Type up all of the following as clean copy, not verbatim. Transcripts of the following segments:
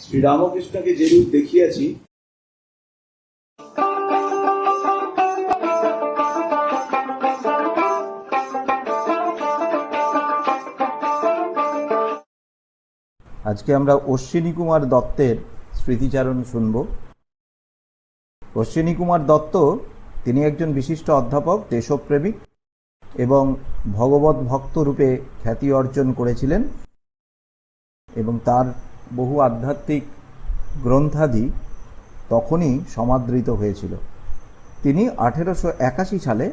শ্রীরামকৃষ্ণকে যেরূপ দেখিয়াছি আজকে আমরা অশ্বিনী কুমার দত্তের স্মৃতিচারণ শুনব। অশ্বিনী কুমার দত্ত তিনি একজন বিশিষ্ট অধ্যাপক, দেশপ্রেমিক এবং ভগবত ভক্ত রূপে খ্যাতি অর্জন করেছিলেন এবং তার বহু আধ্যাত্মিক গ্রন্থাদি তখনই সমাদৃত হয়েছিল। তিনি 1881 সালে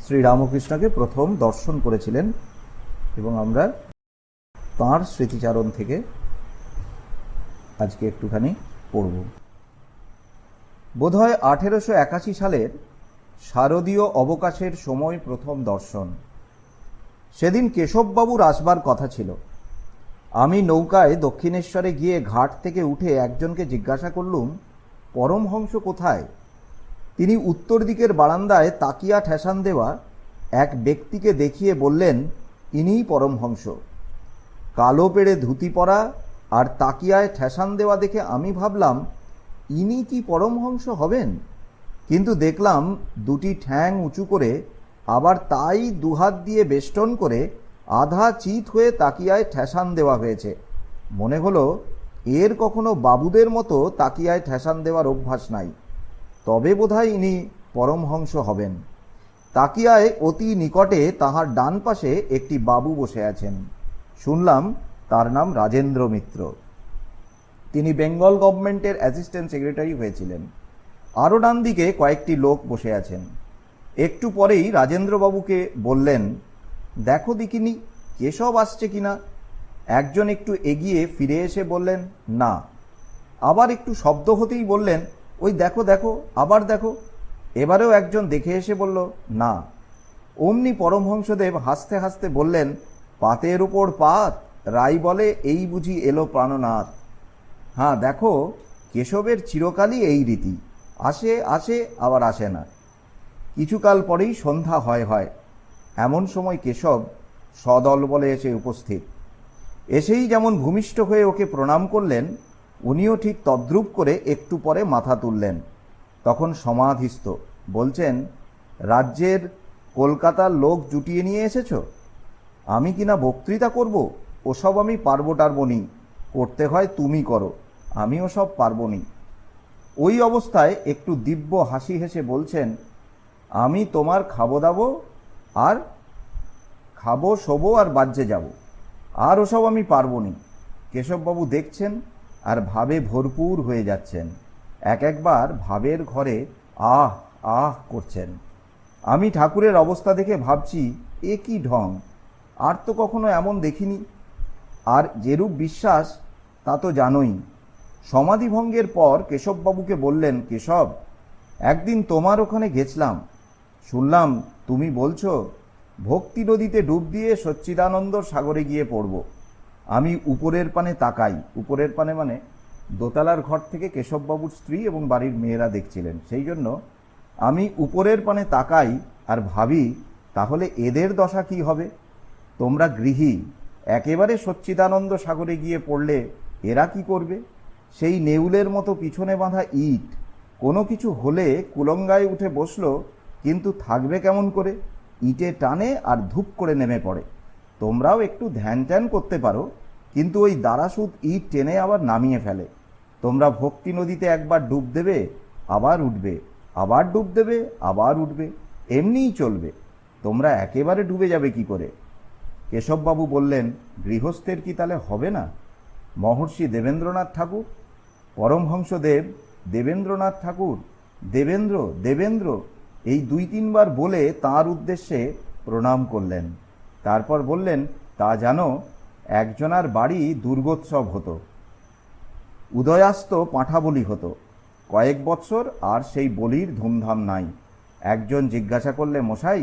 শ্রীরামকৃষ্ণকে প্রথম দর্শন করেছিলেন এবং আমরা তাঁর স্মৃতিচারণ থেকে আজকে একটুখানি পড়ব। বোধহয় 1881 সালের শারদীয় অবকাশের সময় প্রথম দর্শন। সেদিন কেশববাবুর আসবার কথা ছিল। আমি নৌকায় দক্ষিণেশ্বরে গিয়ে ঘাট থেকে উঠে একজনকে জিজ্ঞাসা করলুম, পরমহংস কোথায়? তিনি উত্তর দিকের বারান্দায় তাকিয়া ঠেসান দেওয়া এক ব্যক্তিকে দেখিয়ে বললেন, ইনিই পরমহংস। কালো পেড়ে ধুতি পরা আর তাকিয়ায় ঠেসান দেওয়া দেখে আমি ভাবলাম, ইনি কি পরমহংস হবেন? কিন্তু দেখলাম দুটি ঠ্যাং উঁচু করে আবার তাই দুহাত দিয়ে বেষ্টন করে আধা চিত হয়ে তাকিয়ায় ঠেসান দেওয়া হয়েছে। মনে হলো এর কখনো বাবুদের মতো তাকিয়ায় ঠেসান দেওয়ার অভ্যাস নাই, তবে বোধহয় ইনি পরমহংস হবেন। তাকিয়ায় অতি নিকটে তাহার ডান পাশে একটি বাবু বসে আছেন। শুনলাম তার নাম রাজেন্দ্র মিত্র। তিনি বেঙ্গল গভর্নমেন্টের অ্যাসিস্ট্যান্ট সেক্রেটারি হয়েছিলেন। আরও ডান দিকে কয়েকটি লোক বসে আছেন। একটু পরেই রাজেন্দ্রবাবুকে বললেন, দেখো দেখিনি কেশব আসছে কিনা। একজন একটু এগিয়ে ফিরে এসে বললেন, না। আবার একটু শব্দ হতেই বললেন, ওই দেখো দেখো, আবার দেখো। এবারেও একজন দেখে এসে বলল, না। অমনি পরমহংসদেব হাসতে হাসতে বললেন, পাতের উপর পাত, রাই বলে এই বুঝি এলো প্রাণনাথ। হ্যাঁ, দেখো কেশবের চিরকালই এই রীতি, আসে আসে আবার আসে না। কিছুকাল পরেই সন্ধ্যা হয়। এমন সময় কেশব সদল বলে এসে উপস্থিত। এসেই যেমন ভূমিষ্ঠ হয়ে ওকে প্রণাম করলেন, উনিও ঠিক তদ্রূপ করে একটু পরে মাথা তুললেন। তখন সমাধিস্থ বলছেন, রাজ্যের কলকাতার লোক জুটিয়ে নিয়ে এসেছ? আমি কিনা বক্তৃতা করব? ওসব আমি পারবো টারবনি, করতে হয় তুমি করো, আমি ওসব পারবনি। ওই অবস্থায় একটু দিব্য হাসি হেসে বলছেন, আমি তোমার খাবো দাবো আর খাবো শোবো আর বাজ্যে যাব, আর ওসব আমি পারবনি। কেশববাবু দেখছেন আর ভাবে ভরপুর হয়ে যাচ্ছেন। একবার ভাবের ঘরে আহ আহ করছেন। আমি ঠাকুরের অবস্থা দেখে ভাবছি, এ কি ঢং, আর তো কখনো এমন দেখিনি। আর যেরূপ বিশ্বাস তা তো জানোই। সমাধিভঙ্গের পর কেশববাবুকে বললেন, কেশব, একদিন তোমার ওখানে গেছিলাম, শুনলাম তুমি বলছো ভক্তি নদীতে ডুব দিয়ে সচ্চিদানন্দ সাগরে গিয়ে পড়ব। আমি উপরের পানে তাকাই, উপরের পানে মানে দোতলার ঘর থেকে কেশববাবুর স্ত্রী এবং বাড়ির মেয়েরা দেখছিলেন, সেই জন্য আমি উপরের পানে তাকাই আর ভাবি, তাহলে এদের দশা কি হবে? তোমরা গৃহী, একেবারে সচ্চিদানন্দ সাগরে গিয়ে পড়লে এরা কি করবে? সেই নেউলের মতো পিছনে বাঁধা ইট, কোনো কিছু হলে কুলঙ্গায় উঠে বসলো, কিন্তু থাকবে কেমন করে? ইটে টানে আর ধূপ করে নেমে পড়ে। তোমরাও একটু ধ্যান ট্যান করতে পারো, কিন্তু ওই দারাসুদ ইট টেনে আবার নামিয়ে ফেলে। তোমরা ভক্তি নদীতে একবার ডুব দেবে, আবার উঠবে, আবার ডুব দেবে, আবার উঠবে, এমনিই চলবে। তোমরা একেবারে ডুবে যাবে কি করে? কেশববাবু বললেন, গৃহস্থের কি তাহলে হবে না? মহর্ষি দেবেন্দ্রনাথ ঠাকুর, পরমহংসদেব দেবেন্দ্রনাথ ঠাকুর, দেবেন্দ্র দেবেন্দ্র এই 2-3 বার বলে তাঁর উদ্দেশ্যে প্রণাম করলেন। তারপর বললেন, তা জানো, একজনার বাড়ি দুর্গোৎসব হতো, উদয়াস্ত পাঁঠা বলি হতো, কয়েক বৎসর আর সেই বলির ধুমধাম নাই। একজন জিজ্ঞাসা করলে, মশাই,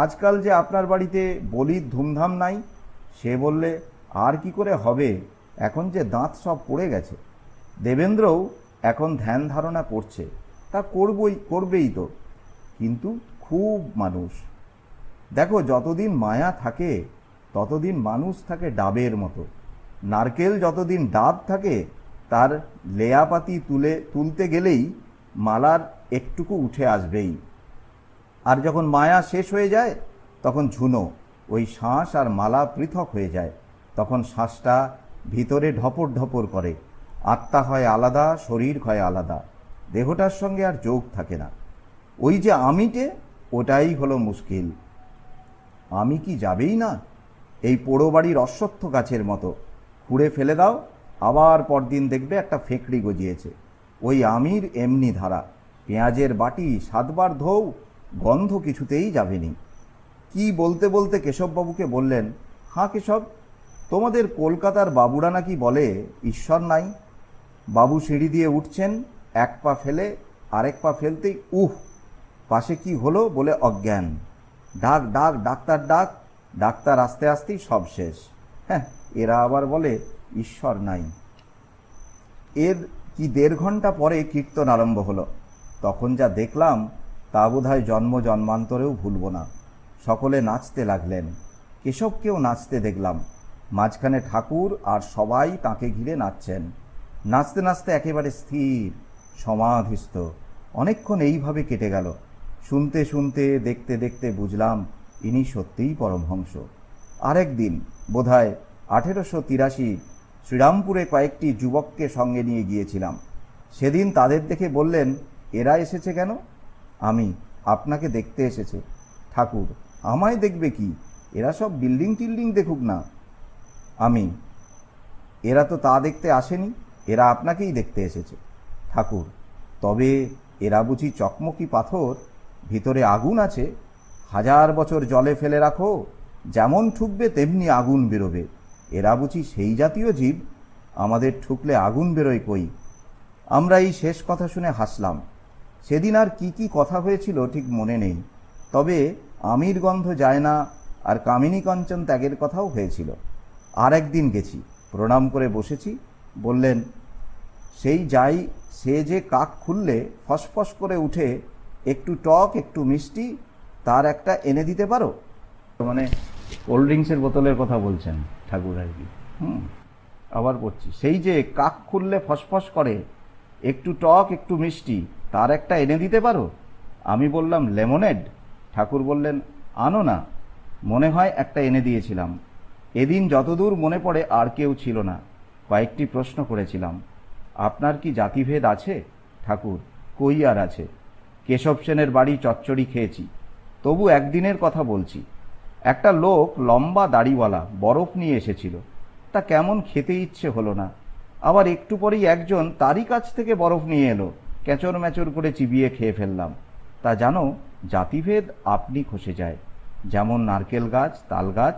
আজকাল যে আপনার বাড়িতে বলির ধুমধাম নাই? সে বললে, আর কি করে হবে, এখন যে দাঁত সব পড়ে গেছে। দেবেন্দ্রও এখন ধ্যান ধারণা করছে, তা করবেই তো, কিন্তু খুব মানুষ। দেখো, যতদিন মায়া থাকে ততদিন মানুষ থাকে ডাবের মতো, নারকেল যতদিন ডাব থাকে তার লেয়াপাতি তুলতে গেলেই মালার একটুকু উঠে আসবেই। আর যখন মায়া শেষ হয়ে যায় তখন ঝুনো, ওই শ্বাস আর মালা পৃথক হয়ে যায়। তখন শ্বাসটা ভিতরে ঢপর ঢপর করে, আত্মা হয় আলাদা, শরীর হয় আলাদা, দেহটার সঙ্গে আর যোগ থাকে না। ওই যে আমিটে, ওটাই হলো মুশকিল। আমি কি যাবেই না? এই পোড়ো বাড়ির অশ্বত্থ গাছের মতো খুঁড়ে ফেলে দাও, আবার পরদিন দেখবে একটা ফেকড়ি গজিয়েছে। ওই আমির এমনি ধারা, পেঁয়াজের বাটি 7 বার ধোও, গন্ধ কিছুতেই যাবেনি। কি বলতে বলতে কেশববাবুকে বললেন, হাঁ কেশব, তোমাদের কলকাতার বাবুরা নাকি বলে ঈশ্বর নাই। বাবু সিঁড়ি দিয়ে উঠছেন, এক পা ফেলে আরেক পা ফেলতেই পাশে কি হলো বলে অজ্ঞান। ডাক ডাক ডাক্তার ডাক, ডাক্তার আসতে আসতেই সব শেষ। হ্যাঁ, এরা আবার বলে ঈশ্বর নাই। এর কি 1.5 ঘন্টা পরে কীর্তন আরম্ভ হলো। তখন যা দেখলাম তা বোধহয় জন্ম জন্মান্তরেও ভুলব না। সকলে নাচতে লাগলেন, কেশবকেও নাচতে দেখলাম। মাঝখানে ঠাকুর আর সবাই তাকে ঘিরে নাচছেন। নাচতে নাচতে একেবারে স্থির, সমাধিস্থ। অনেকক্ষণ এইভাবে কেটে গেল। শুনতে শুনতে দেখতে দেখতে বুঝলাম ইনি সত্যিই পরমহংস। আরেকদিন বোধহয় 1883 শ্রীরামপুরে কয়েকটি যুবককে সঙ্গে নিয়ে গিয়েছিলাম। সেদিন তাদের দেখে বললেন, এরা এসেছে কেন? আমি, আপনাকে দেখতে এসেছে। ঠাকুর, আমায় দেখবে কি? এরা সব বিল্ডিং টিল্ডিং দেখুক না। আমি, এরা তো তা দেখতে আসেনি, এরা আপনাকেই দেখতে এসেছে। ঠাকুর, তবে এরা বুঝি চকমকি পাথর, ভিতরে আগুন আছে? 1000 বছর জলে ফেলে রাখো, যেমন ঠুকবে তেমনি আগুন বেরোবে। এরা বুঝি সেই জাতীয় জীব? আমাদের ঠুকলে আগুন বেরোয় কই? আমরা এই শেষ কথা শুনে হাসলাম। সেদিন আর কি কি কথা হয়েছিল ঠিক মনে নেই, তবে আমির গন্ধ যায় না আর কামিনী কাঞ্চন ত্যাগের কথাও হয়েছিল। আর একদিন গেছি, প্রণাম করে বসেছি। বললেন, সেই যাই, সে যে কাক খুললে ফসফস করে উঠে, একটু টক একটু মিষ্টি, তার একটা এনে দিতে পারো? মানে কোল্ড ড্রিঙ্কসের বোতলের কথা বলছেন ঠাকুর আর কি। আবার পড়ছি, সেই যে কাক খুললে ফসফস করে, একটু টক একটু মিষ্টি, তার একটা এনে দিতে পারো? আমি বললাম, লেমনেড। ঠাকুর বললেন, আনো না। মনে হয় একটা এনে দিয়েছিলাম। এদিন যতদূর মনে পড়ে আর কেউ ছিল না। কয়েকটি প্রশ্ন করেছিলাম, আপনার কি জাতিভেদ আছে? ঠাকুর, কই আর আছে। কেশব সেনের বাড়ি চচ্চড়ি খেয়েছি, তবু একদিনের কথা বলছি। একটা লোক লম্বা দাড়িওয়ালা বরফ নিয়ে এসেছিল, তা কেমন খেতে ইচ্ছে হলো না। আবার একটু পরেই একজন তারই কাছ থেকে বরফ নিয়ে এলো, ক্যাঁচর ম্যাচর করে চিবিয়ে খেয়ে ফেললাম। তা জানো, জাতিভেদ আপনি খসে যায়। যেমন নারকেল গাছ তাল গাছ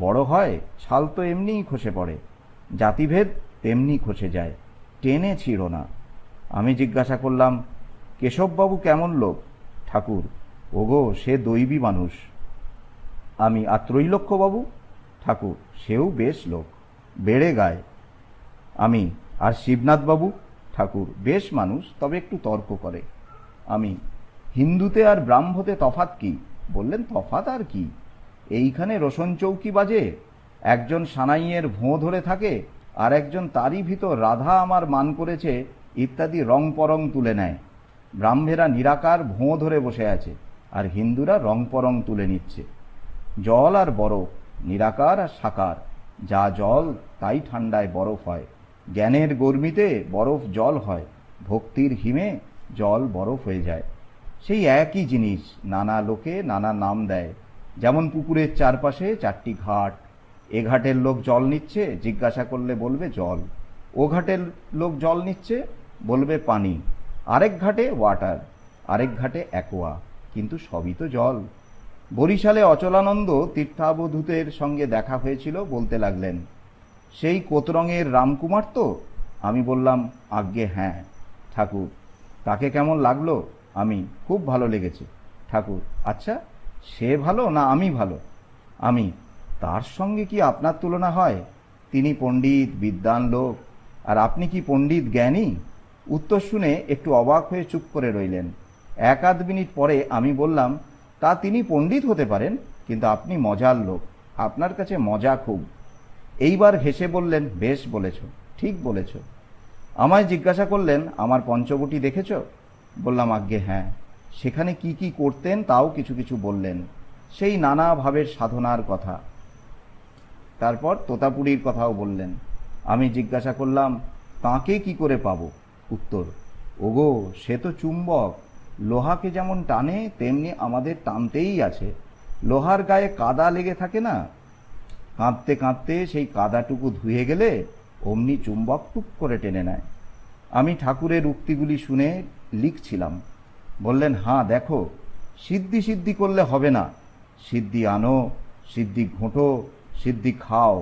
বড় হয়, ছাল তো এমনিই খসে পড়ে, জাতিভেদ তেমনি খসে যায়, টেনে ছিঁড়ো না। আমি জিজ্ঞাসা করলাম, কেশববাবু কেমন লোক? ঠাকুর, ওগো, সে দৈবী মানুষ। আমি, আর ত্রৈলোক্যবাবু? ঠাকুর, সেও বেশ লোক, বেড়ে গায়। আমি, আর শিবনাথবাবু? ঠাকুর, বেশ মানুষ, তবে একটু তর্ক করে। আমি, হিন্দুতে আর ব্রাহ্মতে তফাৎ কি? বললেন, তফাৎ আর কি, এইখানে রোশন চৌকি বাজে, একজন সানাইয়ের ভোঁ ধরে থাকে, আর একজন তারই ভিতর রাধা আমার মান করেছে ইত্যাদি রং পরং তুলে নেয়। ব্রাহ্মেরা নিরাকার ভোঁ ধরে বসে আছে, আর হিন্দুরা রং পরং তুলে নিচ্ছে। জল আর বরফ, নিরাকার আর সাকার, যা জল তাই ঠান্ডায় বরফ হয়। জ্ঞানের গর্মিতে বরফ জল হয়, ভক্তির হিমে জল বরফ হয়ে যায়। সেই একই জিনিস নানা লোকে নানা নাম দেয়। যেমন পুকুরের চারপাশে 4টি ঘাট, এ ঘাটের লোক জল নিচ্ছে, জিজ্ঞাসা করলে বলবে জল। ও ঘাটের লোক জল নিচ্ছে, বলবে পানি। আরেক ঘাটে ওয়াটার, আরেক ঘাটে অ্যাকোয়া, কিন্তু সবই তো জল। বরিশালে অচলানন্দ তীর্থাবধূতের সঙ্গে দেখা হয়েছিল, বলতে লাগলেন, সেই কোতরঙের রামকুমার তো? আমি বললাম, আজ্ঞে হ্যাঁ। ঠাকুর, তাকে কেমন লাগলো? আমি, খুব ভালো লেগেছে। ঠাকুর, আচ্ছা, সে ভালো না আমি ভালো? আমি, তার সঙ্গে কি আপনার তুলনা হয়? তিনি পণ্ডিত বিদ্বান লোক, আর আপনি কি পণ্ডিত জ্ঞানী? উত্তর শুনে একটু অবাক হয়ে চুপ করে রইলেন। 1-8 মিনিট পরে আমি বললাম, তা তিনি পণ্ডিত হতে পারেন, কিন্তু আপনি মজার লোক, আপনার কাছে মজা খুব। এইবার হেসে বললেন, বেশ বলেছ, ঠিক বলেছ। আমায় জিজ্ঞাসা করলেন, আমার পঞ্চবটি দেখেছ? বললাম, আজ্ঞে হ্যাঁ। সেখানে কি কি করতেন তাও কিছু কিছু বললেন, সেই নানা ভাবের সাধনার কথা। তারপর তোতাপুরীর কথাও বললেন। আমি জিজ্ঞাসা করলাম, তাঁকে কি করে পাবো? উত্তর, ওগো সে তো চুম্বক, লোহাকে যেমন টানে তেমনি আমাদের টানতেই আছে। লোহার গায়ে কাদা লেগে থাকে না? কাঁদতে কাঁদতে সেই কাদাটুকু ধুয়ে গেলে অমনি চুম্বক টুক করে টেনে নেয়। আমি ঠাকুরের উক্তিগুলি শুনে লিখছিলাম। বললেন, হ্যাঁ দেখো, সিদ্ধি সিদ্ধি করলে হবে না, সিদ্ধি আনো, সিদ্ধি ঘোঁটো, সিদ্ধি খাও।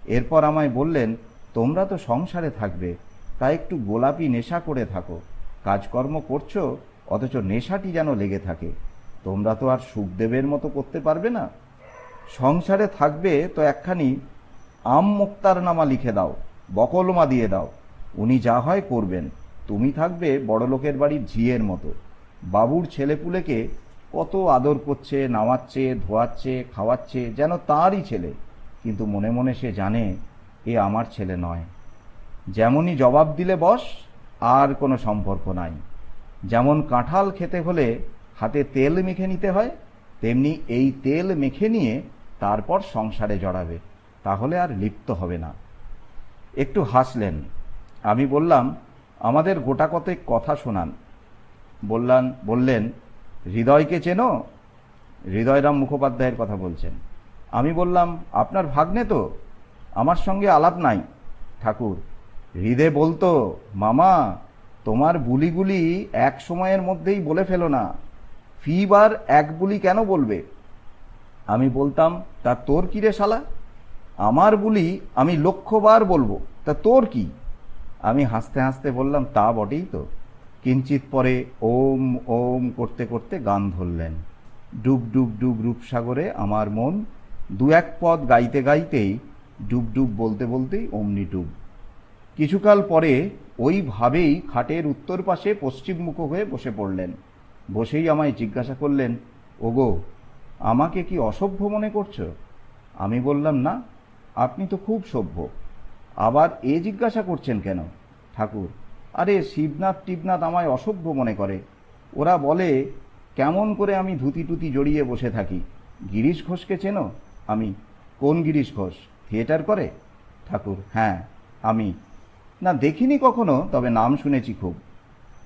এরপর আমায় বললেন, তোমরা তো সংসারে থাকবে, তাই একটু গোলাপি নেশা করে থাকো। কাজকর্ম করছো অথচ নেশাটি যেন লেগে থাকে। তোমরা তো আর সুখদেবের মতো করতে পারবে না। সংসারে থাকবে তো একখানি আম মুক্তারনামা লিখে দাও, বকলমা দিয়ে দাও, উনি যা হয় করবেন। তুমি থাকবে বড়লোকের বাড়ির ঝিয়ের মতো। বাবুর ছেলেপুলেকে কত আদর করছে, নামাচ্ছে, ধোয়াচ্ছে, খাওয়াচ্ছে, যেন তারই ছেলে। কিন্তু মনে মনে সে জানে এ আমার ছেলে নয়। যেমনই জবাব দিলে বস, আর কোনো সম্পর্ক নাই। যেমন কাঁঠাল খেতে হলে হাতে তেল মেখে নিতে হয়, তেমনি এই তেল মেখে নিয়ে তারপর সংসারে জড়াবে, তাহলে আর লিপ্ত হবে না। একটু হাসলেন। আমি বললাম, আমাদের গোটা কতেক কথা শোনান। বললেন, হৃদয়কে চেনো? হৃদয়রাম মুখোপাধ্যায়ের কথা বলছেন। আমি বললাম, আপনার ভাগ্নে তো, আমার সঙ্গে আলাপ নাই। ঠাকুর, হৃদয় বলতো, মামা তোমার বুলিগুলি এক সময়ের মধ্যেই বলে ফেলো না, ফিবার এক বুলি কেন বলবে? আমি বলতাম, তা তোর কি রে শালা? আমার বুলি আমি 1,00,000 বার বলবো, তা তোর কি? আমি হাসতে হাসতে বললাম, তা বটেই তো। কিঞ্চিত পরে ওম ওম করতে করতে গান ধরলেন। ডুব ডুব ডুব রূপসাগরে আমার মন, 2-1 পদ গাইতে গাইতেই ডুব ডুব বলতে বলতেই অমনি ডুব। কিছুকাল পরে ওইভাবেই খাটের উত্তর পাশে পশ্চিমমুখ হয়ে বসে পড়লেন। বসেই আমায় জিজ্ঞাসা করলেন, ওগো আমাকে কি অসভ্য মনে করছো? আমি বললাম, না, আপনি তো খুব সভ্য। আবার এ জিজ্ঞাসা করছেন কেন? ঠাকুর, আরে শিবনাথ টিবনাথ আমায় অসভ্য মনে করে। ওরা বলে কেমন করে আমি ধুতি টুতি জড়িয়ে বসে থাকি। গিরিশ ঘোষকে চেনো? আমি, কোন গিরিশ ঘোষ? থিয়েটার করে? ঠাকুর, হ্যাঁ। আমি, না দেখিনি কখনো, তবে নাম শুনেছি খুব।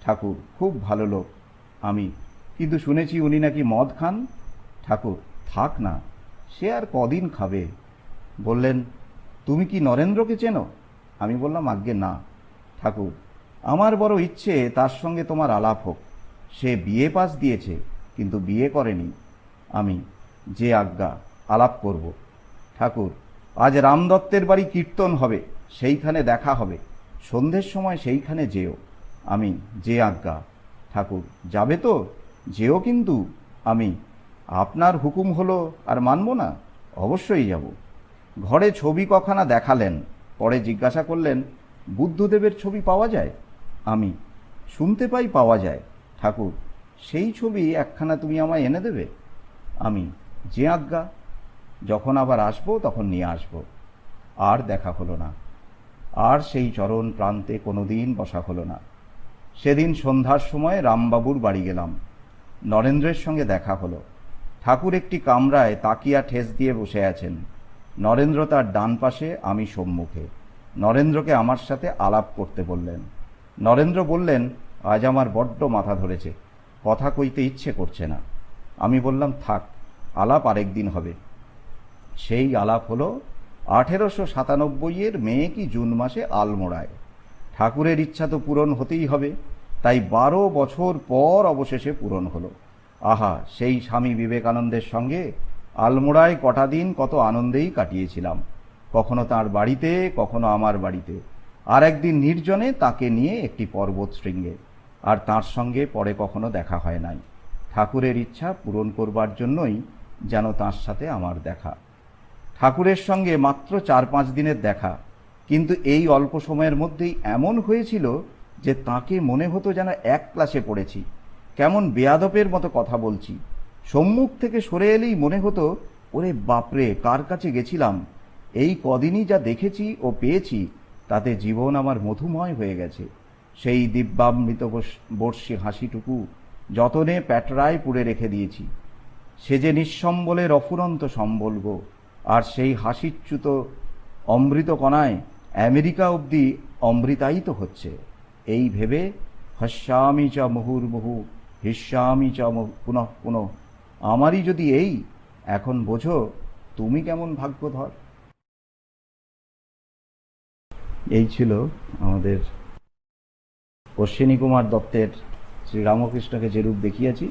ঠাকুর, খুব ভালো লোক। আমি, কিন্তু শুনেছি উনি নাকি মদ খান। ঠাকুর, থাক না, সে আর কদিন খাবে। বললেন, তুমি কি নরেন্দ্রকে চেনো? আমি বললাম, আজ্ঞে না। ঠাকুর, আমার বড় ইচ্ছে তার সঙ্গে তোমার আলাপ হোক। সে বিএ পাস দিয়েছে, কিন্তু বিয়ে করেনি। আমি, যে আজ্ঞা, আলাপ করব। ঠাকুর, আজ রামদত্তের বাড়ি কীর্তন হবে, সেইখানে দেখা হবে, সন্ধ্যের সময় সেইখানে যেও। আমি, যে আজ্ঞা। ঠাকুর, যাবে তো? যেও কিন্তু। আমি, আপনার হুকুম হলো আর মানব না? অবশ্যই যাব। ঘরে ছবি কখানা দেখালেন, পরে জিজ্ঞাসা করলেন, বুদ্ধদেবের ছবি পাওয়া যায়? আমি, শুনতে পাই পাওয়া যায়। ঠাকুর, সেই ছবি একখানা তুমি আমায় এনে দেবে? আমি, যে আজ্ঞা। যখন আবার আসবো তখন নিয়ে আসবো। আর দেখা হলো না, আর সেই চরণ প্রান্তে কোনোদিন বসা হলো না। সেদিন সন্ধ্যার সময় রামবাবুর বাড়ি গেলাম। নরেন্দ্রের সঙ্গে দেখা হলো। ঠাকুর একটি কামরায় তাকিয়া ঠেস দিয়ে বসে আছেন। নরেন্দ্র তার ডান পাশে, আমি সম্মুখে। নরেন্দ্রকে আমার সাথে আলাপ করতে বললেন। নরেন্দ্র বললেন, আজ আমার বড্ড মাথা ধরেছে, কথা কইতে ইচ্ছে করছে না। আমি বললাম, থাক, আলাপ আরেকদিন হবে। সেই আলাপ হলো 1897 মে কি জুন মাসে আলমোড়ায়। ঠাকুরের ইচ্ছা তো পূরণ হতেই হবে, তাই 12 বছর পর অবশেষে পূরণ হলো। আহা, সেই স্বামী বিবেকানন্দের সঙ্গে আলমোড়ায় কটা দিন কত আনন্দেই কাটিয়েছিলাম, কখনো তাঁর বাড়িতে, কখনো আমার বাড়িতে, আর একদিন নির্জনে তাকে নিয়ে একটি পর্বত শৃঙ্গে। আর তাঁর সঙ্গে পরে কখনো দেখা হয় নাই। ঠাকুরের ইচ্ছা পূরণ করবার জন্যই যেন তাঁর সাথে আমার দেখা। ঠাকুরের সঙ্গে মাত্র 4-5 দিনের দেখা, কিন্তু এই অল্প সময়ের মধ্যেই এমন হয়েছিল যে তাকে মনে হতো যেন এক ক্লাসে পড়েছি, কেমন বেয়াদপের মতো কথা বলছি। সম্মুখ থেকে সরে এলেই মনে হতো, ওরে বাপরে, কার কাছে গেছিলাম। এই কদিনই যা দেখেছি ও পেয়েছি তাতে জীবন আমার মধুময় হয়ে গেছে। সেই দিব্যামৃত বর্ষী হাসিটুকু যতনে প্যাটরায় পুড়ে রেখে দিয়েছি। সে যে নিঃসম্বলের অফুরন্ত সম্বল গো, আর সেই হাসিচ্যুত অমৃত কণায় আমেরিকা অবধি অমৃতায়িত হচ্ছে। এই ভেবে হস্যামি চ মুহুর্মুহু হিস্যামি চ পুনঃ পুনঃ। আমারই যদি এই, এখন বোঝো তুমি কেমন ভাগ্যধর। এই ছিল আমাদের অশ্বিনী কুমার দত্তের শ্রীরামকৃষ্ণকে যে রূপ দেখিয়েছি